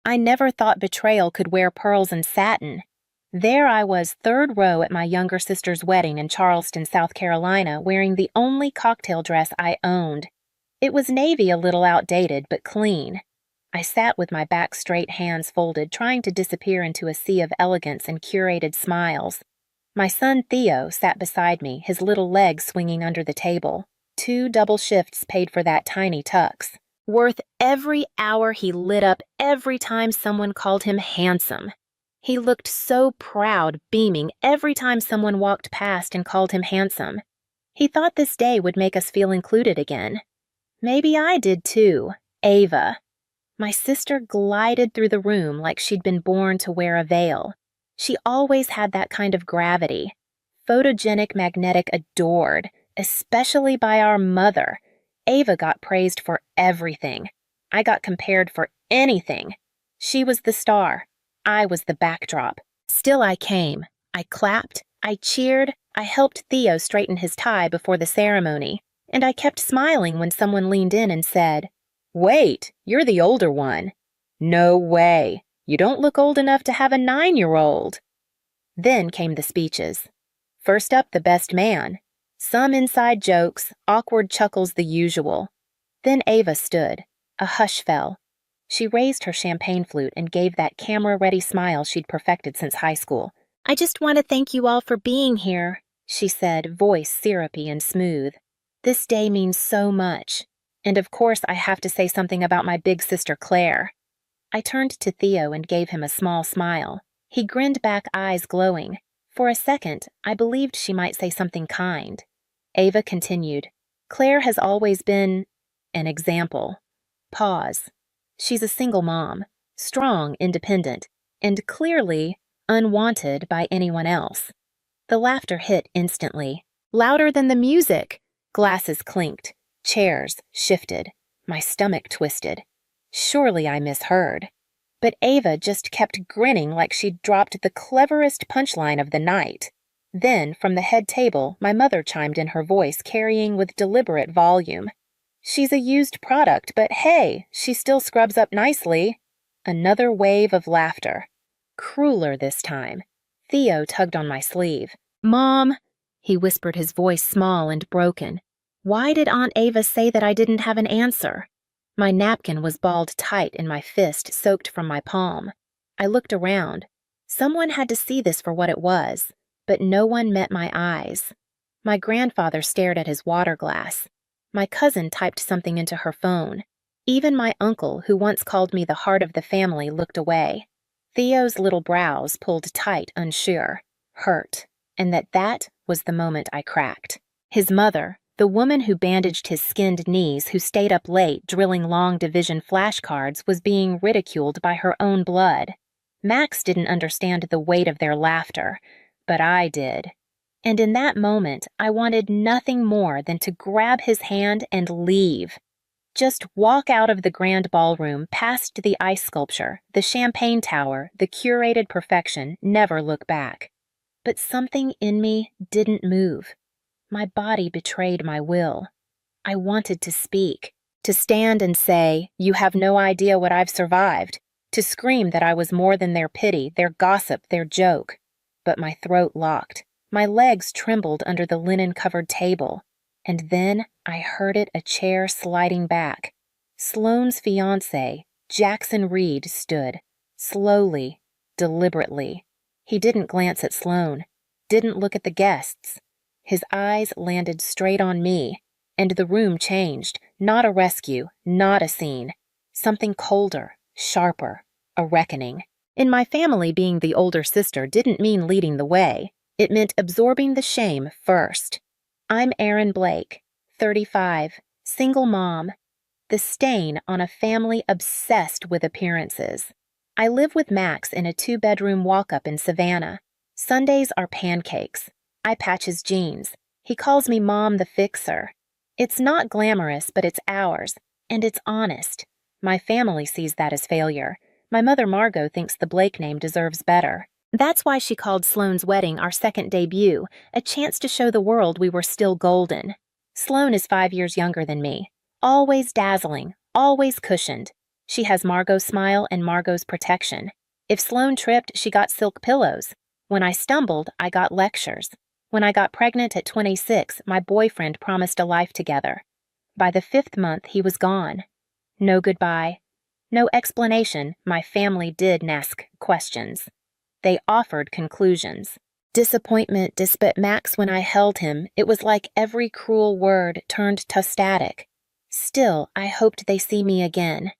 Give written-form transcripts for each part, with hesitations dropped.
I never thought betrayal could wear pearls and satin. There I was, third row at my younger sister's wedding in Charleston, South Carolina, wearing the only cocktail dress I owned. It was navy, a little outdated, but clean. I sat with my back straight, hands folded, trying to disappear into a sea of elegance and curated smiles. My son Theo sat beside me, his little legs swinging under the table. 2 double shifts paid for that tiny tux. Worth every hour he lit up every time someone called him handsome. He looked so proud, beaming every time someone walked past and called him handsome. He thought this day would make us feel included again. Maybe I did too. Ava. My sister glided through the room like she'd been born to wear a veil. She always had that kind of gravity. Photogenic, magnetic, adored, especially by our mother. Ava got praised for everything. I got compared for anything. She was the star. I was the backdrop. Still I came. I clapped. I cheered. I helped Theo straighten his tie before the ceremony. And I kept smiling when someone leaned in and said, "Wait, you're the older one." "No way. You don't look old enough to have a 9-year-old. Then came the speeches. First up, the best man. Some inside jokes, awkward chuckles, the usual. Then Ava stood. A hush fell. She raised her champagne flute and gave that camera-ready smile she'd perfected since high school. "I just want to thank you all for being here," she said, voice syrupy and smooth. "This day means so much. And of course I have to say something about my big sister Claire." I turned to Theo and gave him a small smile. He grinned back, eyes glowing. For a second, I believed she might say something kind. Ava continued, "Claire has always been an example." Pause. "She's a single mom, strong, independent, and clearly unwanted by anyone else." The laughter hit instantly, louder than the music. Glasses clinked, chairs shifted, my stomach twisted. Surely I misheard. But Ava just kept grinning like she'd dropped the cleverest punchline of the night. Then, from the head table, my mother chimed in, her voice carrying with deliberate volume. "She's a used product, but hey, she still scrubs up nicely." Another wave of laughter. Crueler this time. Theo tugged on my sleeve. "Mom," he whispered, his voice small and broken. "Why did Aunt Ava say that I didn't have an answer?" My napkin was balled tight in my fist, soaked from my palm. I looked around. Someone had to see this for what it was, but no one met my eyes. My grandfather stared at his water glass. My cousin typed something into her phone. Even my uncle, who once called me the heart of the family, looked away. Theo's little brows pulled tight, unsure, hurt, and that was the moment I cracked. His mother, the woman who bandaged his skinned knees, who stayed up late drilling long division flashcards, was being ridiculed by her own blood. Max didn't understand the weight of their laughter, but I did. And in that moment, I wanted nothing more than to grab his hand and leave. Just walk out of the grand ballroom, past the ice sculpture, the champagne tower, the curated perfection, never look back. But something in me didn't move. My body betrayed my will. I wanted to speak, to stand and say, "You have no idea what I've survived," to scream that I was more than their pity, their gossip, their joke. But my throat locked. My legs trembled under the linen-covered table. And then I heard it, a chair sliding back. Sloane's fiancé, Jackson Reed, stood, slowly, deliberately. He didn't glance at Sloane, didn't look at the guests. His eyes landed straight on me, and the room changed. Not a rescue, not a scene. Something colder, sharper, a reckoning. In my family, being the older sister didn't mean leading the way. It meant absorbing the shame first. I'm Erin Blake, 35, single mom, the stain on a family obsessed with appearances. I live with Max in a 2-bedroom walk-up in Savannah. Sundays are pancakes. I patch his jeans. He calls me Mom the Fixer. It's not glamorous, but it's ours, and it's honest. My family sees that as failure. My mother Margot thinks the Blake name deserves better. That's why she called Sloane's wedding our second debut, a chance to show the world we were still golden. Sloane is 5 years younger than me. Always dazzling, always cushioned. She has Margot's smile and Margot's protection. If Sloane tripped, she got silk pillows. When I stumbled, I got lectures. When I got pregnant at 26, my boyfriend promised a life together. By the 5th month, he was gone. No goodbye. No explanation. My family did ask questions. They offered conclusions. Disappointment disput Max when I held him. It was like every cruel word turned to static. Still, I hoped they see me again.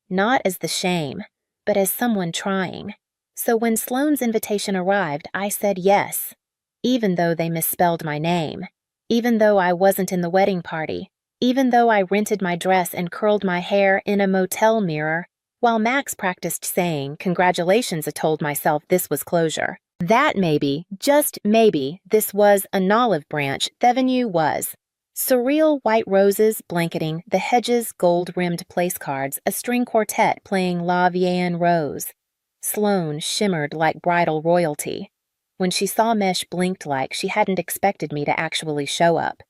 Not as the shame, but as someone trying. So when Sloane's invitation arrived, I said yes. Even though they misspelled my name. Even though I wasn't in the wedding party. Even though I rented my dress and curled my hair in a motel mirror, while Max practiced saying, "Congratulations," I told myself this was closure. That maybe, just maybe, this was an olive branch. Thevenue was. Surreal white roses blanketing the hedges, gold-rimmed place cards, a string quartet playing La Vienne Rose. Sloane shimmered like bridal royalty. When she saw Mesh blinked like she hadn't expected me to actually show up.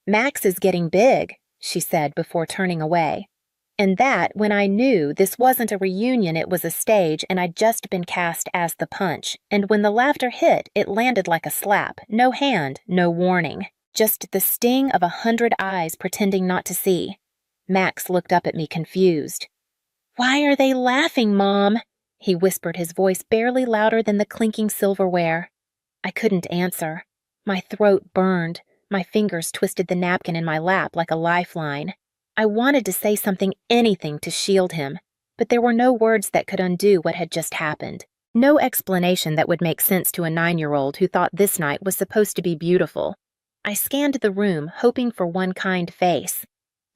"Max is getting big," she said before turning away. And that when I knew this wasn't a reunion, it was a stage, and I'd just been cast as the punch. And when the laughter hit, it landed like a slap. No hand, no warning. Just the sting of 100 eyes pretending not to see. Max looked up at me confused. "Why are they laughing, Mom?" he whispered, his voice barely louder than the clinking silverware. I couldn't answer. My throat burned. My fingers twisted the napkin in my lap like a lifeline. I wanted to say something, anything to shield him, but there were no words that could undo what had just happened. No explanation that would make sense to a 9-year-old who thought this night was supposed to be beautiful. I scanned the room, hoping for one kind face.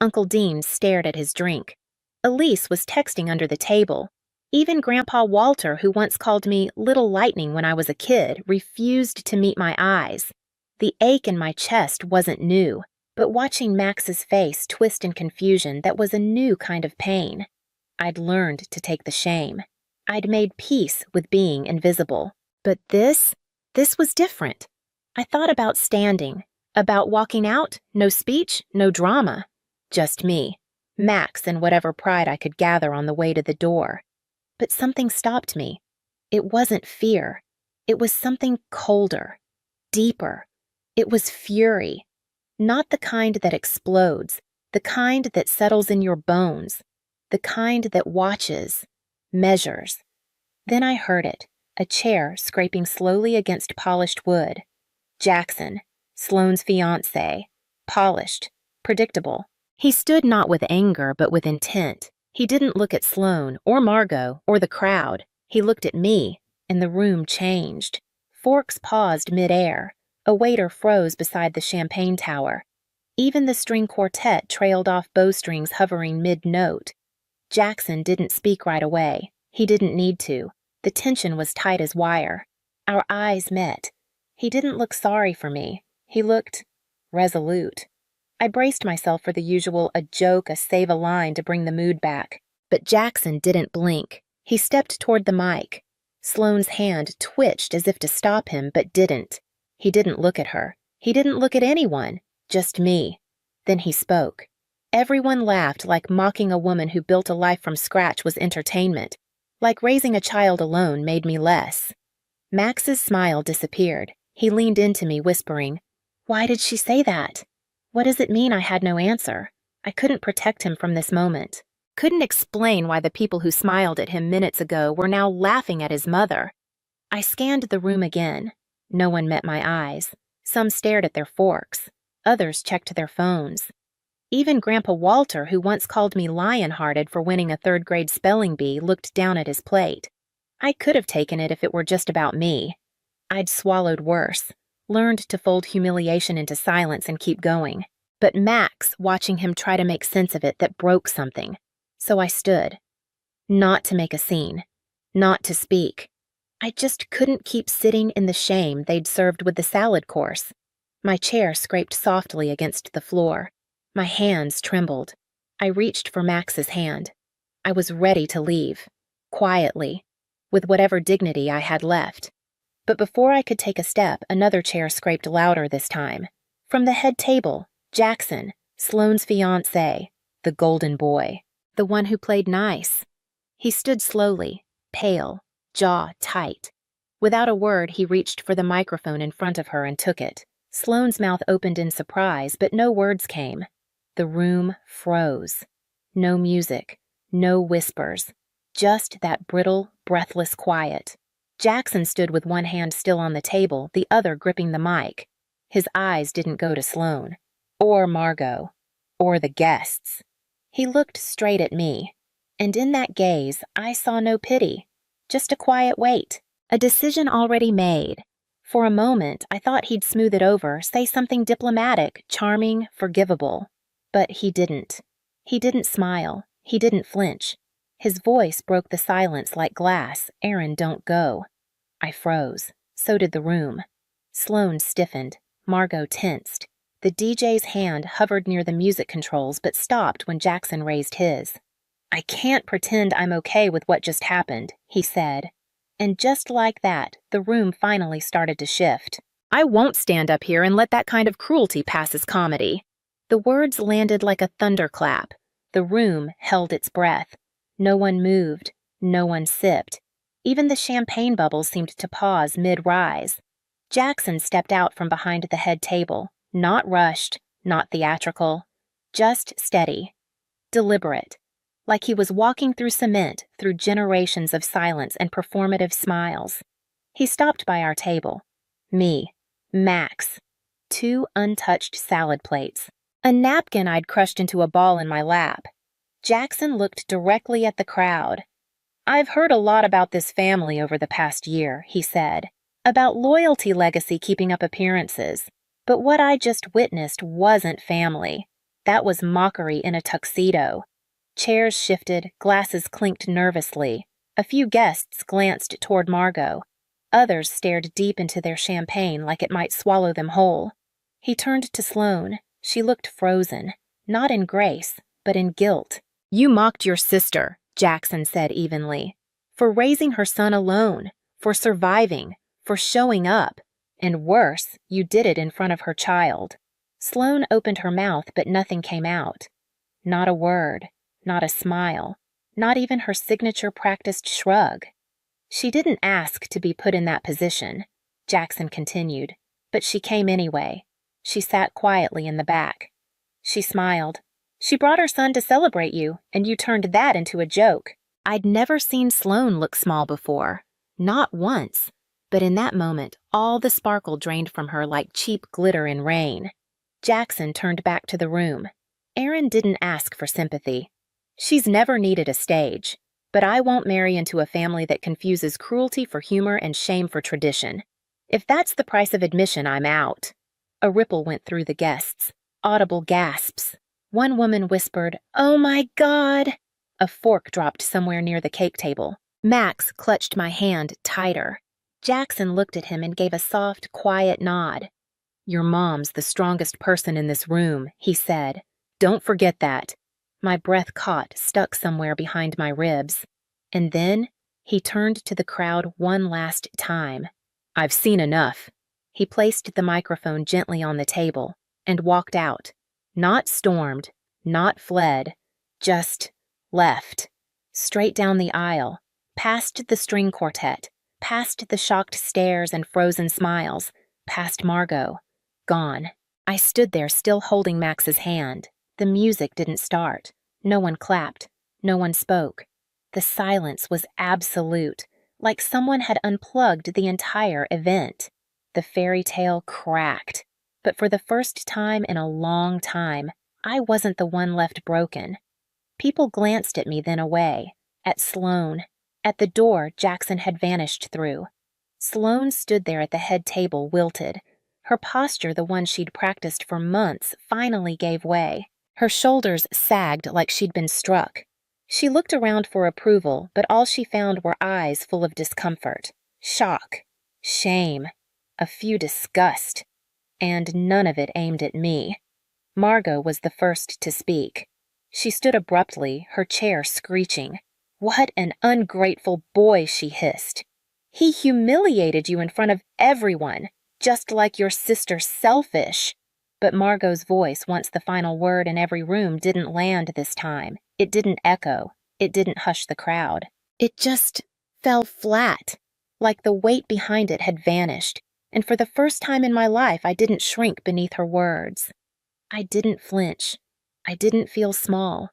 Uncle Dean stared at his drink. Elise was texting under the table. Even Grandpa Walter, who once called me Little Lightning when I was a kid, refused to meet my eyes. The ache in my chest wasn't new, but watching Max's face twist in confusion, that was a new kind of pain. I'd learned to take the shame. I'd made peace with being invisible. But this was different. I thought about standing, about walking out, no speech, no drama. Just me, Max, and whatever pride I could gather on the way to the door. But something stopped me. It wasn't fear. It was something colder, deeper. It was fury. Not the kind that explodes, the kind that settles in your bones, the kind that watches, measures. Then I heard it, a chair scraping slowly against polished wood. Jackson, Sloane's fiancé, polished, predictable. He stood not with anger but with intent. He didn't look at Sloane or Margot or the crowd. He looked at me, and the room changed. Forks paused mid-air. A waiter froze beside the champagne tower. Even the string quartet trailed off bowstrings hovering mid-note. Jackson didn't speak right away. He didn't need to. The tension was tight as wire. Our eyes met. He didn't look sorry for me. He looked resolute. I braced myself for the usual a joke, a save a line to bring the mood back. But Jackson didn't blink. He stepped toward the mic. Sloane's hand twitched as if to stop him, but didn't. He didn't look at her. He didn't look at anyone, just me. Then he spoke. Everyone laughed, like mocking a woman who built a life from scratch was entertainment. Like raising a child alone made me less. Max's smile disappeared. He leaned into me, whispering, "Why did she say that? What does it mean I had no answer?" I couldn't protect him from this moment. Couldn't explain why the people who smiled at him minutes ago were now laughing at his mother. I scanned the room again. No one met my eyes. Some stared at their forks. Others checked their phones. Even Grandpa Walter, who once called me lion-hearted for winning a 3rd-grade spelling bee, looked down at his plate. I could have taken it if it were just about me. I'd swallowed worse, learned to fold humiliation into silence and keep going. But Max, watching him try to make sense of it, that broke something. So I stood. Not to make a scene. Not to speak. I just couldn't keep sitting in the shame they'd served with the salad course. My chair scraped softly against the floor. My hands trembled. I reached for Max's hand. I was ready to leave. Quietly. With whatever dignity I had left. But before I could take a step, another chair scraped louder this time. From the head table, Jackson, Sloane's fiancé, the golden boy. The one who played nice. He stood slowly, pale, jaw tight. Without a word, he reached for the microphone in front of her and took it. Sloane's mouth opened in surprise, but no words came. The room froze. No music, no whispers, just that brittle, breathless quiet. Jackson stood with one hand still on the table, the other gripping the mic. His eyes didn't go to Sloane, or Margot, or the guests. He looked straight at me, and in that gaze, I saw no pity, just a quiet wait, a decision already made. For a moment, I thought he'd smooth it over, say something diplomatic, charming, forgivable. But he didn't. He didn't smile. He didn't flinch. His voice broke the silence like glass. Aaron, don't go. I froze. So did the room. Sloane stiffened. Margot tensed. The DJ's hand hovered near the music controls but stopped when Jackson raised his. I can't pretend I'm okay with what just happened, he said. And just like that, the room finally started to shift. I won't stand up here and let that kind of cruelty pass as comedy. The words landed like a thunderclap. The room held its breath. No one moved. No one sipped. Even the champagne bubbles seemed to pause mid-rise. Jackson stepped out from behind the head table, not rushed, not theatrical, just steady, deliberate, like he was walking through cement through generations of silence and performative smiles. He stopped by our table. Me, Max, 2 untouched salad plates, a napkin I'd crushed into a ball in my lap. Jackson looked directly at the crowd. I've heard a lot about this family over the past year, he said, about loyalty legacy keeping up appearances. But what I just witnessed wasn't family. That was mockery in a tuxedo. Chairs shifted, glasses clinked nervously. A few guests glanced toward Margot. Others stared deep into their champagne like it might swallow them whole. He turned to Sloane. She looked frozen, not in grace, but in guilt. You mocked your sister, Jackson said evenly, for raising her son alone, for surviving, for showing up. And worse, you did it in front of her child. Sloane opened her mouth, but nothing came out. Not a word, not a smile, not even her signature practiced shrug. She didn't ask to be put in that position, Jackson continued, but she came anyway. She sat quietly in the back. She smiled. She brought her son to celebrate you, and you turned that into a joke. I'd never seen Sloane look small before. Not once. But in that moment, all the sparkle drained from her like cheap glitter in rain. Jackson turned back to the room. Aaron didn't ask for sympathy. She's never needed a stage. But I won't marry into a family that confuses cruelty for humor and shame for tradition. If that's the price of admission, I'm out. A ripple went through the guests. Audible gasps. One woman whispered, "Oh my God!" A fork dropped somewhere near the cake table. Max clutched my hand tighter. Jackson looked at him and gave a soft, quiet nod. Your mom's the strongest person in this room, he said. Don't forget that. My breath caught, stuck somewhere behind my ribs. And then he turned to the crowd one last time. I've seen enough. He placed the microphone gently on the table and walked out. Not stormed, not fled, just left. Straight down the aisle, past the string quartet, past the shocked stares and frozen smiles, past Margot. Gone. I stood there still holding Max's hand. The music didn't start. No one clapped. No one spoke. The silence was absolute, like someone had unplugged the entire event. The fairy tale cracked. But for the first time in a long time, I wasn't the one left broken. People glanced at me then away, at Sloane, at the door Jackson had vanished through. Sloane stood there at the head table, wilted. Her posture, the one she'd practiced for months, finally gave way. Her shoulders sagged like she'd been struck. She looked around for approval, but all she found were eyes full of discomfort, shock, shame, a few disgust, and none of it aimed at me. Margot was the first to speak. She stood abruptly, her chair screeching. What an ungrateful boy, she hissed. He humiliated you in front of everyone, just like your sister's selfish. But Margot's voice, once the final word in every room, didn't land this time. It didn't echo. It didn't hush the crowd. It just fell flat, like the weight behind it had vanished, and for the first time in my life I didn't shrink beneath her words. I didn't flinch. I didn't feel small.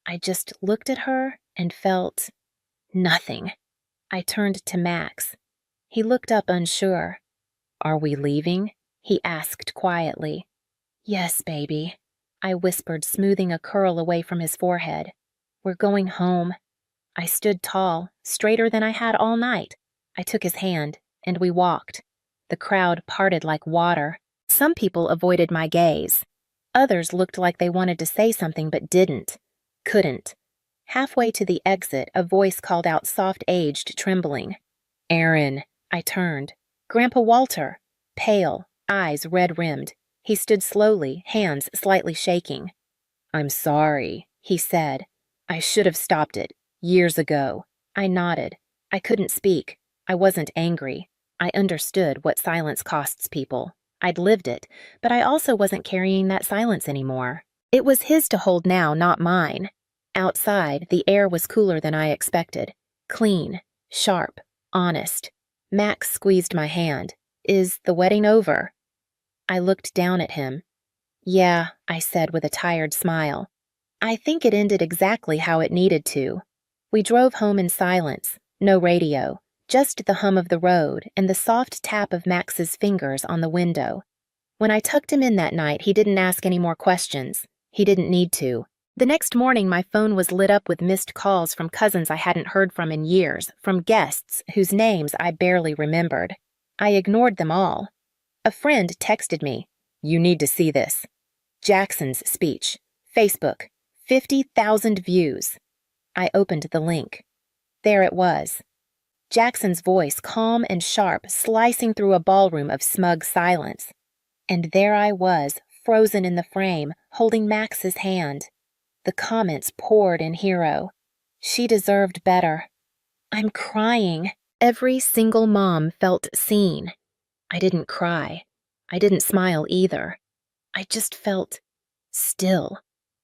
I just looked at her and felt nothing. I turned to Max. He looked up unsure. "Are we leaving?" he asked quietly. "Yes, baby," I whispered, smoothing a curl away from his forehead. "We're going home." I stood tall, straighter than I had all night. I took his hand, and we walked. The crowd parted like water. Some people avoided my gaze. Others looked like they wanted to say something but didn't. Couldn't. Halfway to the exit, a voice called out soft-aged, trembling. "Aaron." I turned. Grandpa Walter. Pale, eyes red-rimmed. He stood slowly, hands slightly shaking. "I'm sorry," he said. "I should have stopped it. Years ago." I nodded. I couldn't speak. I wasn't angry. I understood what silence costs people. I'd lived it, but I also wasn't carrying that silence anymore. It was his to hold now, not mine. Outside, the air was cooler than I expected. Clean, sharp, honest. Max squeezed my hand. "Is the wedding over?" I looked down at him. "Yeah," I said with a tired smile. "I think it ended exactly how it needed to." We drove home in silence, no radio, just the hum of the road and the soft tap of Max's fingers on the window. When I tucked him in that night, he didn't ask any more questions. He didn't need to. The next morning, my phone was lit up with missed calls from cousins I hadn't heard from in years, from guests whose names I barely remembered. I ignored them all. A friend texted me, "You need to see this. Jackson's speech. Facebook. 50,000 views." I opened the link. There it was. Jackson's voice, calm and sharp, slicing through a ballroom of smug silence. And there I was, frozen in the frame, holding Max's hand. The comments poured in hero. She deserved better. I'm crying. Every single mom felt seen. I didn't cry. I didn't smile either. I just felt still,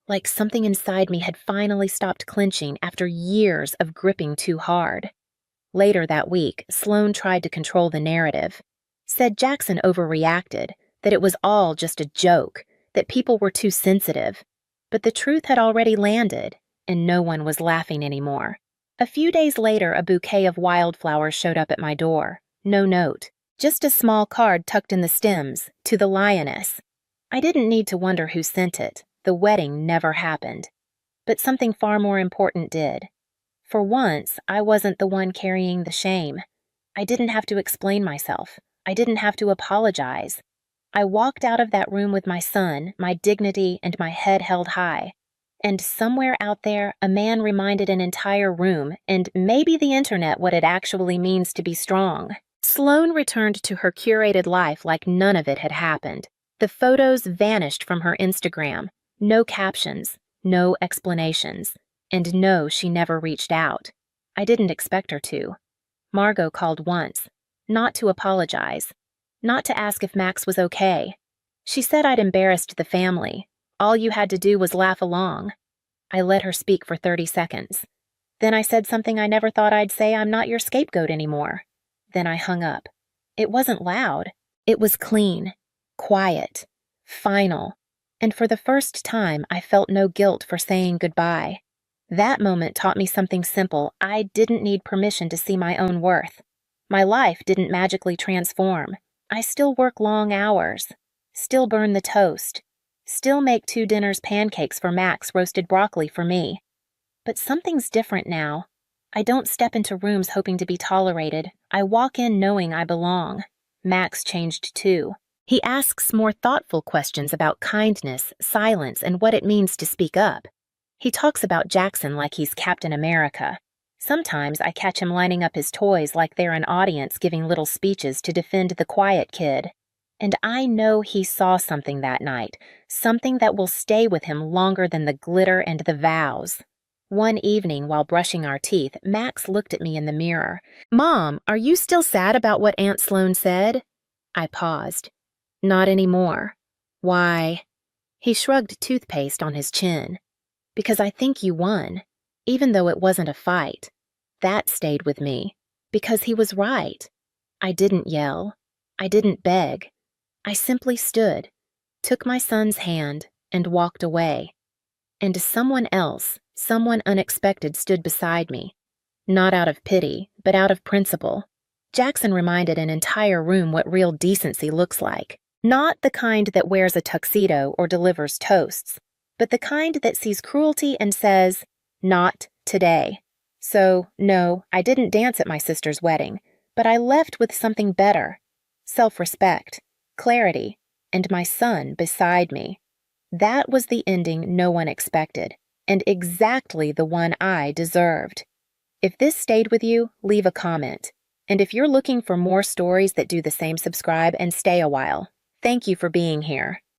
like something inside me had finally stopped clenching after years of gripping too hard. Later that week, Sloan tried to control the narrative. Said Jackson overreacted, that it was all just a joke, that people were too sensitive. But the truth had already landed, and no one was laughing anymore. A few days later, a bouquet of wildflowers showed up at my door. No note, just a small card tucked in the stems, to the lioness. I didn't need to wonder who sent it. The wedding never happened. But something far more important did. For once, I wasn't the one carrying the shame. I didn't have to explain myself. I didn't have to apologize. I walked out of that room with my son, my dignity, and my head held high. And somewhere out there, a man reminded an entire room, and maybe the internet, what it actually means to be strong. Sloan returned to her curated life like none of it had happened. The photos vanished from her Instagram. No captions, no explanations. And no, she never reached out. I didn't expect her to. Margot called once, not to apologize, not to ask if Max was okay. She said I'd embarrassed the family. All you had to do was laugh along. I let her speak for 30 seconds. Then I said something I never thought I'd say. "I'm not your scapegoat anymore." Then I hung up. It wasn't loud. It was clean, quiet, final. And for the first time, I felt no guilt for saying goodbye. That moment taught me something simple. I didn't need permission to see my own worth. My life didn't magically transform. I still work long hours, still burn the toast, still make 2 dinners pancakes for Max, roasted broccoli for me. But something's different now. I don't step into rooms hoping to be tolerated. I walk in knowing I belong. Max changed too. He asks more thoughtful questions about kindness, silence, and what it means to speak up. He talks about Jackson like he's Captain America. Sometimes I catch him lining up his toys like they're an audience giving little speeches to defend the quiet kid. And I know he saw something that night, something that will stay with him longer than the glitter and the vows. One evening while brushing our teeth, Max looked at me in the mirror. "Mom, are you still sad about what Aunt Sloan said?" I paused. "Not anymore." "Why?" He shrugged toothpaste on his chin. because I think you won, even though it wasn't a fight. That stayed with me, because he was right. I didn't yell. I didn't beg. I simply stood, took my son's hand, and walked away. And someone else, someone unexpected, stood beside me. Not out of pity, but out of principle. Jackson reminded an entire room what real decency looks like. Not the kind that wears a tuxedo or delivers toasts, but the kind that sees cruelty and says, "Not today." So, no, I didn't dance at my sister's wedding, but I left with something better: self-respect, clarity, and my son beside me. That was the ending no one expected, and exactly the one I deserved. If this stayed with you, leave a comment. And if you're looking for more stories that do the same, subscribe and stay a while. Thank you for being here.